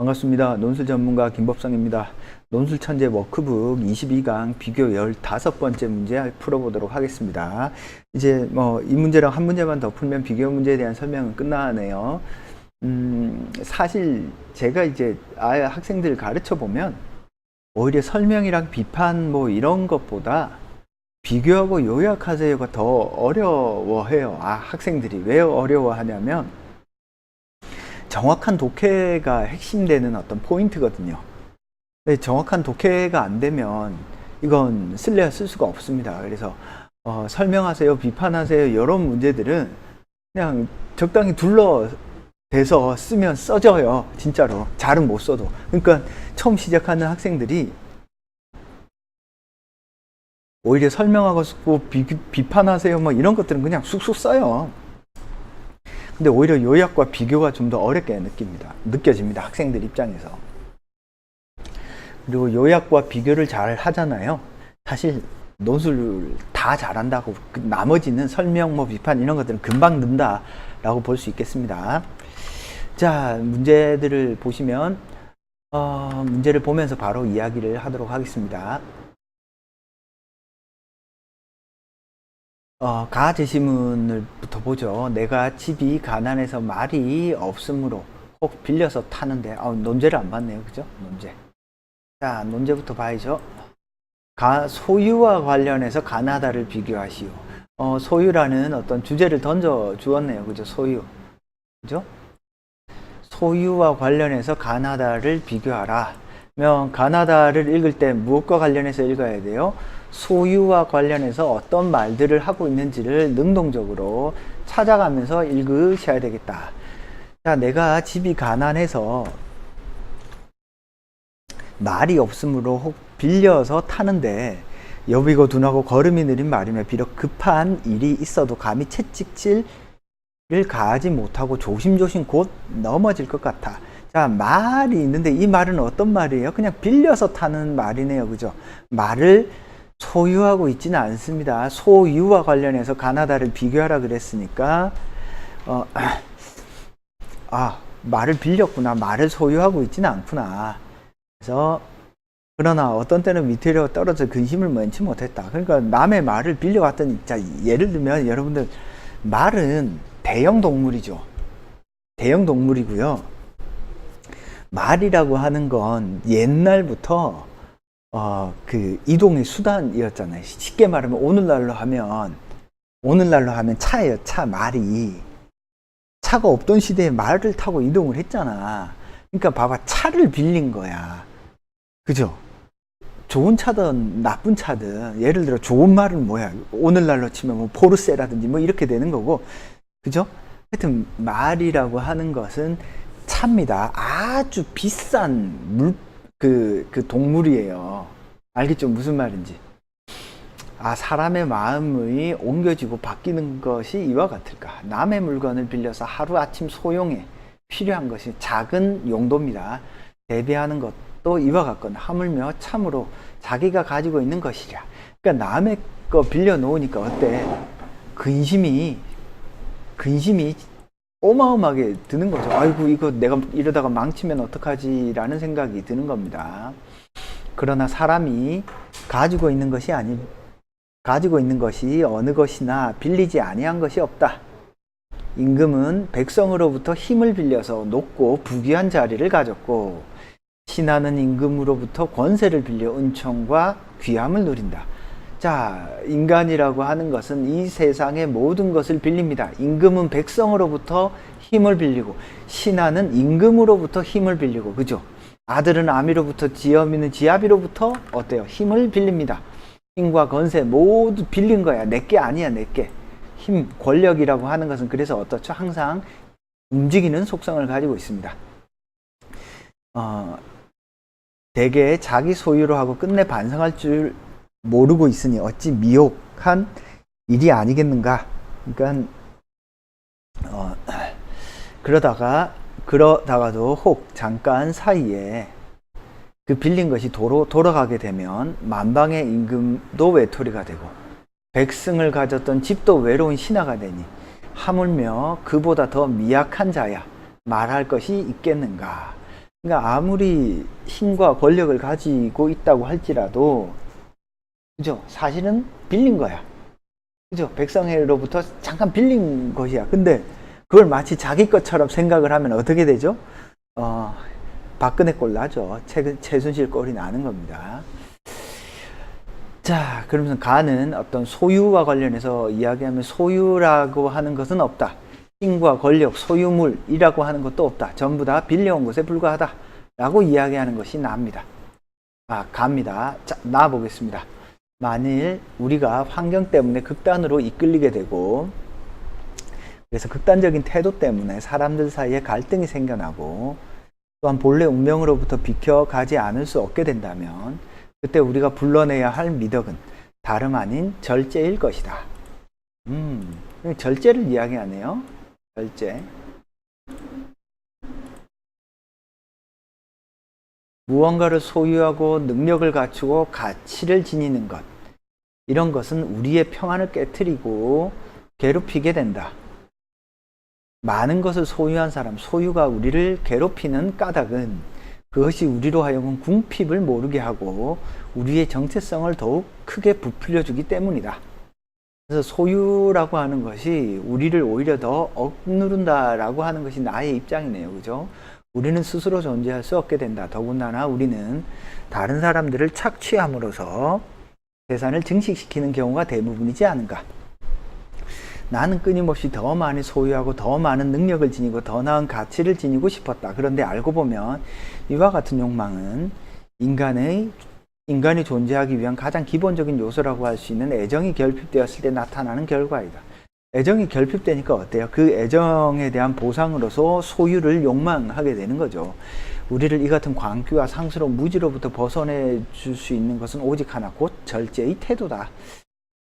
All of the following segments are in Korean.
반갑습니다. 논술 전문가 김법성입니다. 논술 천재 워크북 22강 비교 15번째 문제 풀어보도록 하겠습니다. 이제 이 문제랑 한 문제만 더 풀면 비교 문제에 대한 설명은 끝나네요. 사실 제가 이제 학생들 가르쳐 보면 오히려 설명이랑 비판 이런 것보다 비교하고 요약하세요가 더 어려워해요. 학생들이 왜 어려워하냐면 정확한 독해가 핵심되는 어떤 포인트거든요. 근데 정확한 독해가 안 되면 이건 쓸래야 쓸 수가 없습니다. 그래서 설명하세요, 비판하세요 이런 문제들은 그냥 적당히 둘러대서 쓰면 써져요. 진짜로 잘은 못 써도. 그러니까 처음 시작하는 학생들이 오히려 설명하고 쓰고 비판하세요 이런 것들은 그냥 쑥쑥 써요. 근데 오히려 요약과 비교가 좀 더 어렵게 느껴집니다. 학생들 입장에서. 그리고 요약과 비교를 잘 하잖아요. 사실 논술 다 잘한다고 나머지는 설명, 비판 이런 것들은 금방 는다라고 볼 수 있겠습니다. 자, 문제들을 보시면 문제를 보면서 바로 이야기를 하도록 하겠습니다. 가 제시문을부터 보죠. 내가 집이 가난해서 말이 없으므로 혹 빌려서 타는데 논제를 안 봤네요. 그죠? 논제. 자, 논제부터 봐야죠. 소유와 관련해서 가나다를 비교하시오. 소유라는 어떤 주제를 던져 주었네요. 그죠? 소유. 그죠? 소유와 관련해서 가나다를 비교하라. 가나다를 읽을 때 무엇과 관련해서 읽어야 돼요? 소유와 관련해서 어떤 말들을 하고 있는지를 능동적으로 찾아가면서 읽으셔야 되겠다. 자, 내가 집이 가난해서 말이 없으므로 혹 빌려서 타는데 여비고 둔하고 걸음이 느린 말이며 비록 급한 일이 있어도 감히 채찍질을 가하지 못하고 조심조심 곧 넘어질 것 같아. 자, 말이 있는데 이 말은 어떤 말이에요? 그냥 빌려서 타는 말이네요. 그죠? 말을 소유하고 있지는 않습니다. 소유와 관련해서 가나다를 비교하라 그랬으니까 말을 빌렸구나. 말을 소유하고 있지는 않구나. 그래서 그러나 어떤 때는 밑으로 떨어져 근심을 면치 못했다. 그러니까 남의 말을 빌려갔더니, 자, 예를 들면 여러분들 말은 대형 동물이죠. 대형 동물이고요. 말이라고 하는 건 옛날부터 그 이동의 수단이었잖아요. 쉽게 말하면 오늘날로 하면 차예요. 말이. 차가 없던 시대에 말을 타고 이동을 했잖아. 그러니까 봐봐, 차를 빌린 거야. 그죠? 좋은 차든 나쁜 차든, 예를 들어 좋은 말은 뭐야? 오늘날로 치면 포르쉐라든지 이렇게 되는 거고, 그죠? 하여튼 말이라고 하는 것은 차입니다. 아주 비싼 그 동물이에요. 알겠죠? 무슨 말인지. 사람의 마음이 옮겨지고 바뀌는 것이 이와 같을까? 남의 물건을 빌려서 하루아침 소용에 필요한 것이 작은 용도입니다. 대비하는 것도 이와 같건 하물며 참으로 자기가 가지고 있는 것이랴. 그러니까 남의 거 빌려 놓으니까 어때? 근심이 어마어마하게 드는 거죠. 아이고, 이거 내가 이러다가 망치면 어떡하지? 라는 생각이 드는 겁니다. 그러나 사람이 가지고 있는 것이 어느 것이나 빌리지 아니한 것이 없다. 임금은 백성으로부터 힘을 빌려서 높고 부귀한 자리를 가졌고, 신하는 임금으로부터 권세를 빌려 은총과 귀함을 누린다. 자, 인간이라고 하는 것은 이 세상의 모든 것을 빌립니다. 임금은 백성으로부터 힘을 빌리고, 신하는 임금으로부터 힘을 빌리고, 그죠? 아들은 아미로부터, 지어미는 지아비로부터 어때요? 힘을 빌립니다. 힘과 권세 모두 빌린 거야. 내게 아니야, 내게. 힘, 권력이라고 하는 것은 그래서 어떻죠? 항상 움직이는 속성을 가지고 있습니다. 대개 자기 소유로 하고 끝내 반성할 줄 모르고 있으니 어찌 미혹한 일이 아니겠는가. 그러니까 그러다가도 혹 잠깐 사이에 그 빌린 것이 돌아가게 되면 만방의 임금도 외톨이가 되고 백성을 가졌던 집도 외로운 신하가 되니 하물며 그보다 더 미약한 자야 말할 것이 있겠는가. 그러니까 아무리 힘과 권력을 가지고 있다고 할지라도, 그죠? 사실은 빌린 거야. 그죠? 백성으로부터 잠깐 빌린 것이야. 근데 그걸 마치 자기 것처럼 생각을 하면 어떻게 되죠? 박근혜 꼴 나죠. 최순실 꼴이 나는 겁니다. 자, 그러면서 가는 어떤 소유와 관련해서 이야기하면 소유라고 하는 것은 없다. 힘과 권력, 소유물이라고 하는 것도 없다. 전부 다 빌려온 것에 불과하다. 라고 이야기하는 것이 납니다. 갑니다. 자, 나와보겠습니다. 만일 우리가 환경 때문에 극단으로 이끌리게 되고, 그래서 극단적인 태도 때문에 사람들 사이에 갈등이 생겨나고, 또한 본래 운명으로부터 비켜가지 않을 수 없게 된다면, 그때 우리가 불러내야 할 미덕은 다름 아닌 절제일 것이다. 절제를 이야기하네요. 절제. 무언가를 소유하고 능력을 갖추고 가치를 지니는 것. 이런 것은 우리의 평안을 깨트리고 괴롭히게 된다. 많은 것을 소유한 사람, 소유가 우리를 괴롭히는 까닭은 그것이 우리로 하여금 궁핍을 모르게 하고 우리의 정체성을 더욱 크게 부풀려주기 때문이다. 그래서 소유라고 하는 것이 우리를 오히려 더 억누른다라고 하는 것이 나의 입장이네요. 그죠? 우리는 스스로 존재할 수 없게 된다. 더군다나 우리는 다른 사람들을 착취함으로써 재산을 증식시키는 경우가 대부분이지 않은가. 나는 끊임없이 더 많이 소유하고 더 많은 능력을 지니고 더 나은 가치를 지니고 싶었다. 그런데 알고 보면 이와 같은 욕망은 인간이 존재하기 위한 가장 기본적인 요소라고 할 수 있는 애정이 결핍되었을 때 나타나는 결과이다. 애정이 결핍되니까 어때요? 그 애정에 대한 보상으로서 소유를 욕망하게 되는 거죠. 우리를 이 같은 광기와 상스러운 무지로부터 벗어내 줄 수 있는 것은 오직 하나, 곧 절제의 태도다.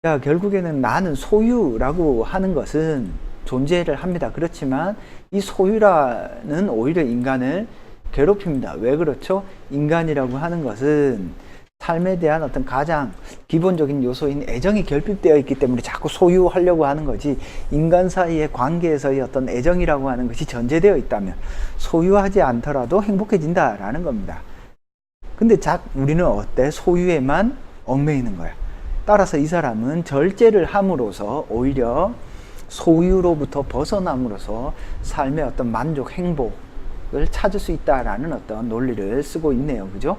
자, 결국에는 나는 소유라고 하는 것은 존재를 합니다. 그렇지만 이 소유라는 오히려 인간을 괴롭힙니다. 왜 그렇죠? 인간이라고 하는 것은 삶에 대한 어떤 가장 기본적인 요소인 애정이 결핍되어 있기 때문에 자꾸 소유하려고 하는 거지, 인간 사이의 관계에서의 어떤 애정이라고 하는 것이 전제되어 있다면 소유하지 않더라도 행복해진다라는 겁니다. 근데 우리는 어때? 소유에만 얽매이는 거야. 따라서 이 사람은 절제를 함으로써 오히려 소유로부터 벗어남으로써 삶의 어떤 만족, 행복을 찾을 수 있다라는 어떤 논리를 쓰고 있네요. 그죠?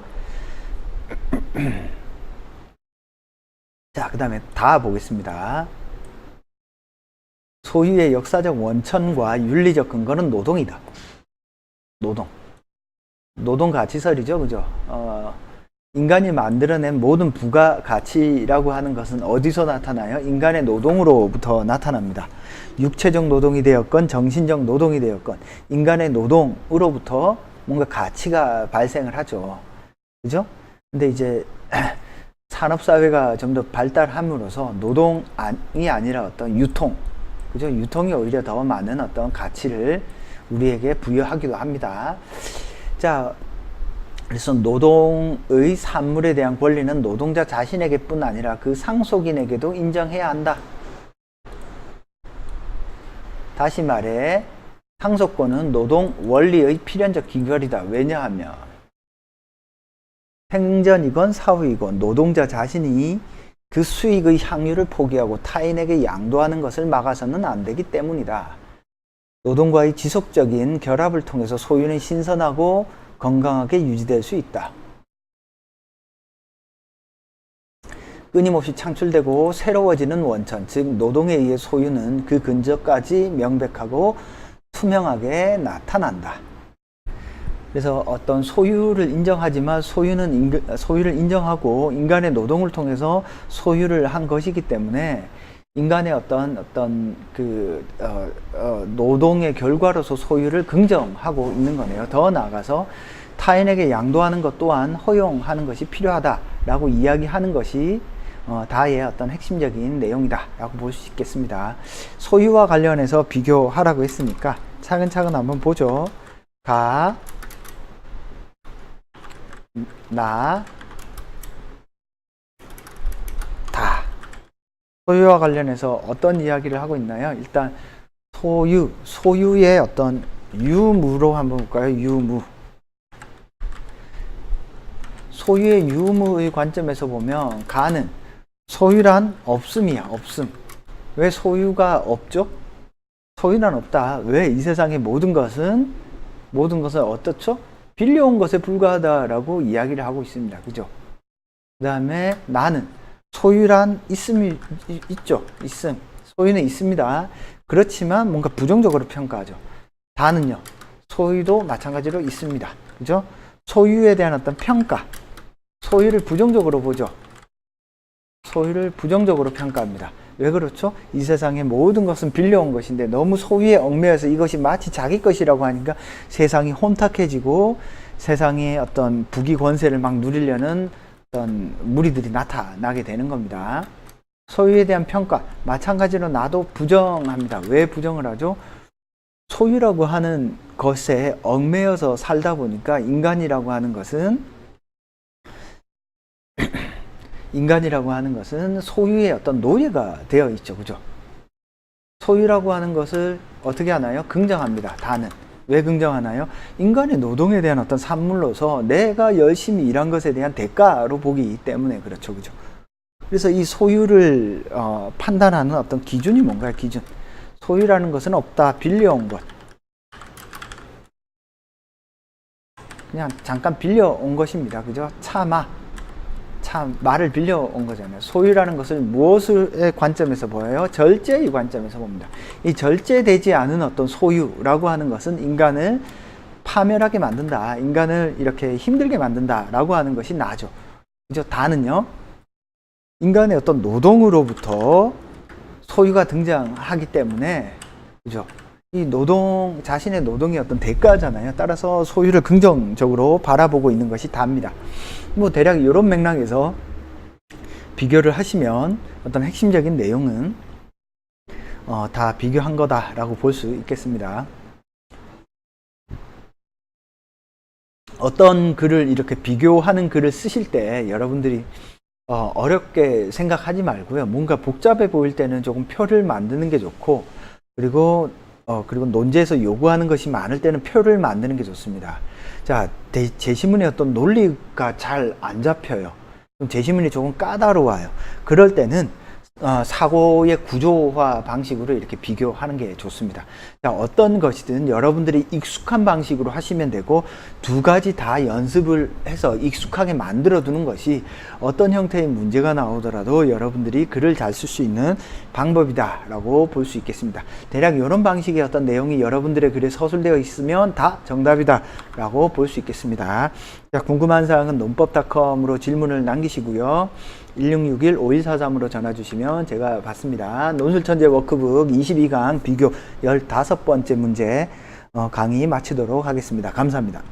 자, 그 다음에 다 보겠습니다. 소유의 역사적 원천과 윤리적 근거는 노동이다. 노동 가치설이죠. 그죠? 인간이 만들어낸 모든 부가가치라고 하는 것은 어디서 나타나요? 인간의 노동으로부터 나타납니다. 육체적 노동이 되었건 정신적 노동이 되었건 인간의 노동으로부터 뭔가 가치가 발생을 하죠. 그죠? 근데 이제 산업사회가 좀 더 발달함으로써 노동이 아니라 어떤 유통, 그죠? 유통이 오히려 더 많은 어떤 가치를 우리에게 부여하기도 합니다. 자, 그래서 노동의 산물에 대한 권리는 노동자 자신에게 뿐 아니라 그 상속인에게도 인정해야 한다. 다시 말해, 상속권은 노동 원리의 필연적 기결이다. 왜냐하면 생전이건 사후이건 노동자 자신이 그 수익의 향유를 포기하고 타인에게 양도하는 것을 막아서는 안 되기 때문이다. 노동과의 지속적인 결합을 통해서 소유는 신선하고 건강하게 유지될 수 있다. 끊임없이 창출되고 새로워지는 원천, 즉 노동에 의해 소유는 그 근저까지 명백하고 투명하게 나타난다. 그래서 어떤 소유를 인정하지만 소유를 인정하고 인간의 노동을 통해서 소유를 한 것이기 때문에 인간의 어떤 노동의 결과로서 소유를 긍정하고 있는 거네요. 더 나아가서 타인에게 양도하는 것 또한 허용하는 것이 필요하다라고 이야기하는 것이 다의 어떤 핵심적인 내용이다라고 볼 수 있겠습니다. 소유와 관련해서 비교하라고 했으니까 차근차근 한번 보죠. 소유와 관련해서 어떤 이야기를 하고 있나요? 일단 소유의 어떤 유무로 한번 볼까요? 유무. 소유의 유무의 관점에서 보면 가는 소유란 없음이야. 없음. 왜 소유가 없죠? 소유란 없다. 왜? 이 세상의 모든 것은 어떻죠? 빌려온 것에 불과하다라고 이야기를 하고 있습니다. 그죠? 그 다음에 나는 소유란 있음이 있죠. 있음. 소유는 있습니다. 그렇지만 뭔가 부정적으로 평가하죠. 다는요. 소유도 마찬가지로 있습니다. 그죠? 소유에 대한 어떤 평가. 소유를 부정적으로 보죠. 소유를 부정적으로 평가합니다. 왜 그렇죠? 이 세상의 모든 것은 빌려온 것인데 너무 소유에 얽매여서 이것이 마치 자기 것이라고 하니까 세상이 혼탁해지고 세상의 어떤 부귀 권세를 막 누리려는 어떤 무리들이 나타나게 되는 겁니다. 소유에 대한 평가 마찬가지로 나도 부정합니다. 왜 부정을 하죠? 소유라고 하는 것에 얽매여서 살다 보니까 인간이라고 하는 것은 소유의 어떤 노예가 되어 있죠. 그죠? 소유라고 하는 것을 어떻게 하나요? 긍정합니다. 다는. 왜 긍정하나요? 인간의 노동에 대한 어떤 산물로서 내가 열심히 일한 것에 대한 대가로 보기 때문에 그렇죠. 그죠? 그래서 이 소유를 판단하는 어떤 기준이 뭔가요? 기준. 소유라는 것은 없다. 빌려온 것. 그냥 잠깐 빌려온 것입니다. 그죠? 말을 빌려온 거잖아요. 소유라는 것을 무엇의 관점에서 보여요? 절제의 관점에서 봅니다. 이 절제되지 않은 어떤 소유라고 하는 것은 인간을 파멸하게 만든다. 인간을 이렇게 힘들게 만든다. 라고 하는 것이 나죠. 그죠? 다는요. 인간의 어떤 노동으로부터 소유가 등장하기 때문에, 그죠? 이 자신의 노동이 어떤 대가잖아요. 따라서 소유를 긍정적으로 바라보고 있는 것이 다입니다. 뭐 대략 이런 맥락에서 비교를 하시면 어떤 핵심적인 내용은 다 비교한 거다라고 볼 수 있겠습니다. 어떤 글을 이렇게 비교하는 글을 쓰실 때 여러분들이 어렵게 생각하지 말고요. 뭔가 복잡해 보일 때는 조금 표를 만드는 게 좋고, 그리고 논제에서 요구하는 것이 많을 때는 표를 만드는 게 좋습니다. 자, 제시문의 어떤 논리가 잘 안 잡혀요. 제시문이 조금 까다로워요. 그럴 때는 사고의 구조화 방식으로 이렇게 비교하는 게 좋습니다. 자, 어떤 것이든 여러분들이 익숙한 방식으로 하시면 되고, 두 가지 다 연습을 해서 익숙하게 만들어 두는 것이 어떤 형태의 문제가 나오더라도 여러분들이 글을 잘 쓸 수 있는 방법이다 라고 볼 수 있겠습니다. 대략 이런 방식의 어떤 내용이 여러분들의 글에 서술되어 있으면 다 정답이다 라고 볼 수 있겠습니다. 자, 궁금한 사항은 논법닷컴으로 질문을 남기시고요. 1661-5143으로 전화 주시면 제가 받습니다. 논술천재 워크북 22강 비교 15번째 문제 강의 마치도록 하겠습니다. 감사합니다.